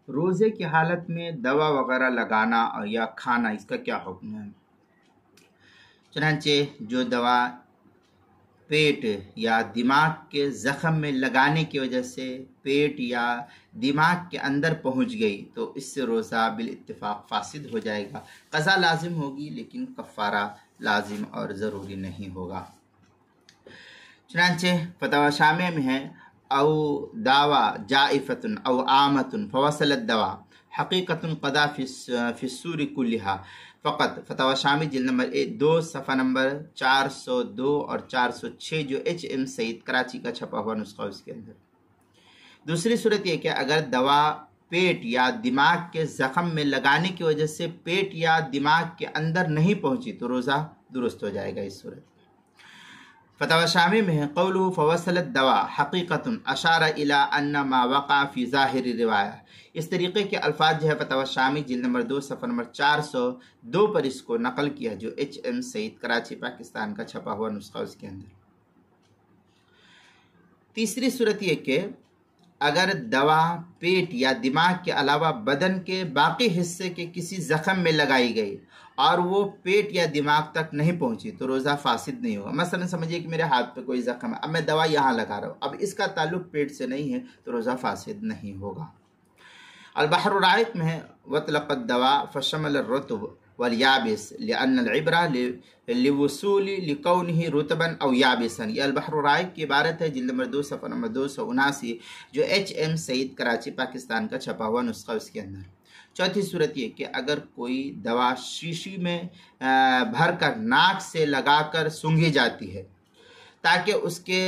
रोज़े की हालत में दवा वगैरह लगाना या खाना, इसका क्या हुक्म है? चुनांचे जो दवा पेट या दिमाग के ज़ख़म में लगाने की वजह से पेट या दिमाग के अंदर पहुंच गई तो इससे रोज़ा बिल इत्तिफाक फासिद हो जाएगा। क़ज़ा लाजिम होगी लेकिन कफ़ारा लाजिम और ज़रूरी नहीं होगा। चुनांचे फतवा शामिया में है औ दावा जाइफ़तुन औ आमतुन फवसलत दवा हकीकतुन क़दा फ़िस्सूरी कुल्लिहा फ़कत। फतवा शामी जिल्द नंबर 2 सफ़ा नंबर 402 और 406 जो HM सईद कराची का छपा हुआ नुस्खा उसके अंदर। दूसरी सूरत यह कि अगर दवा पेट या दिमाग के ज़ख़म में लगाने की वजह से पेट या दिमाग के अंदर नहीं पहुंची तो रोज़ा दुरुस्त हो जाएगा। इस सूरत फतवा शामी में है क़ौलुहु फ़वसलत दवा हकीकतुन अशारा इला अन्ना मा वक़ा फ़ी ज़ाहिरी रिवाया। इस तरीके के अल्फाज जो है फतवा शामी जिल्द नंबर 2 सफ़ा नंबर 402 पर इसको नकल किया जो HM सईद कराची पाकिस्तान का छपा हुआ नुस्खा उसके अंदर। तीसरी सूरत यह कि अगर दवा पेट या दिमाग के अलावा बदन के बाकी हिस्से के किसी ज़ख़म में लगाई गई और वो पेट या दिमाग तक नहीं पहुंची तो रोज़ा फासिद नहीं होगा। मसलन समझिए कि मेरे हाथ पे कोई ज़ख़म है, अब मैं दवा यहाँ लगा रहा हूँ, अब इसका ताल्लुक पेट से नहीं है तो रोज़ा फासिद नहीं होगा। अल-बहर राइक में है वतलक़त दवा फ़शमल रुतब वल याबिस लिअन्न अल-इब्रा लिवसूली लिकौनिही रुतबन औ याबिसन। ये अल-बहर राइक की इबारत है जिल्द नंबर 2 सफ़ा नंबर 279 जो HM सईद कराची पाकिस्तान का छपा हुआ नुस्खा उसके अंदर। चौथी सूरत ये कि अगर कोई दवा शीशी में भर कर नाक से लगाकर सूंघी जाती है ताकि उसके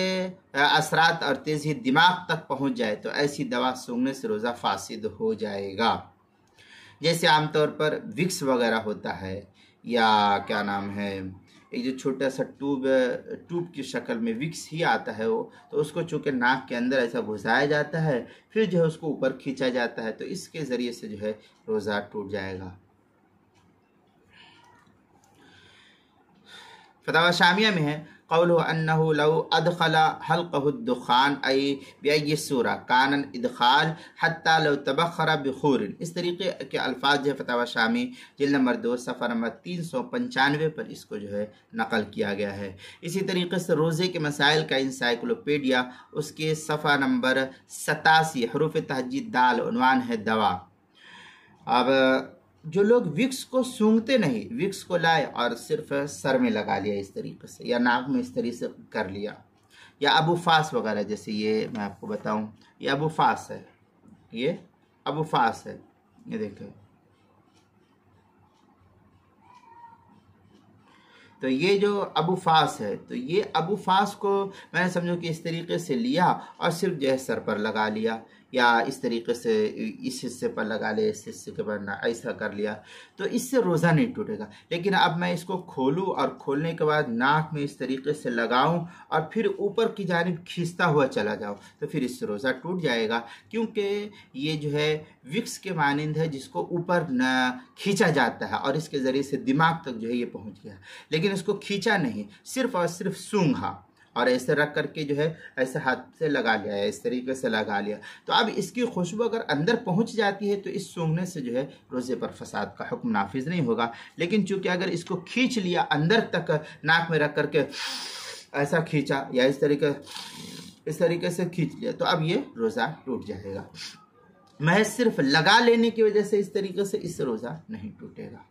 असरात और तेज़ी दिमाग तक पहुंच जाए तो ऐसी दवा सूंघने से रोज़ा फासिद हो जाएगा। जैसे आमतौर पर विक्स वगैरह होता है या क्या नाम है एक जो छोटा सा ट्यूब की शक्ल में विक्स ही आता है वो, तो उसको चूँकि नाक के अंदर ऐसा घुसाया जाता है फिर जो है उसको ऊपर खींचा जाता है तो इसके ज़रिए से जो है रोज़ा टूट जाएगा। फतवा शामिया में है क़ौलुहु अन्नहु लौ अदखला हल्क़हु दुख़ान ऐ बिअय्यि सूरा कानन इदख़ाल हत्ता लौ तबख़्ख़रा बिख़ूरिन। इस तरीके के अल्फाज जो है फतवा शामी जिल्द नंबर 2 सफ़ा नंबर 395 पर इसको जो है नकल किया गया है। इसी तरीके से रोज़े के मसाइल का इंसाइक्लोपीडिया उसके सफ़ा नंबर 87 हरूफ़ तहजीद दाल उन्वान है दवा। अब जो लोग विक्स को सूंघते नहीं, विक्स को लाए और सिर्फ सर में लगा लिया इस तरीके से या नाक में इस तरीके से कर लिया, या अबू फास वगैरह, जैसे ये मैं आपको बताऊं ये अबू फास है, ये अबू फास है, ये देखें तो ये जो अबू फास है तो ये अबू फास को मैंने समझो कि इस तरीके से लिया और सिर्फ जो है सर पर लगा लिया या इस तरीके से इस हिस्से पर लगा लिया, इस हिस्से के पर ऐसा कर लिया तो इससे रोज़ा नहीं टूटेगा। लेकिन अब मैं इसको खोलूं और खोलने के बाद नाक में इस तरीके से लगाऊं और फिर ऊपर की जानिब खींचता हुआ चला जाऊं तो फिर इससे रोज़ा टूट जाएगा, क्योंकि ये जो है विक्स के मानिंद है जिसको ऊपर खींचा जाता है और इसके ज़रिए से दिमाग तक जो है ये पहुँच गया। लेकिन इसको खींचा नहीं, सिर्फ और सिर्फ सूंघा और ऐसे रख करके जो है ऐसे हाथ से लगा लिया है, इस तरीके से लगा लिया तो अब इसकी खुशबू अगर अंदर पहुंच जाती है तो इस सूंघने से जो है रोज़े पर फसाद का हुक्म नाफिज नहीं होगा। लेकिन चूंकि अगर इसको खींच लिया अंदर तक नाक में रख करके ऐसा खींचा या इस तरीके से खींच लिया तो अब ये रोज़ा टूट जाएगा। महज सिर्फ लगा लेने की वजह से इस तरीके से इससे रोज़ा नहीं टूटेगा।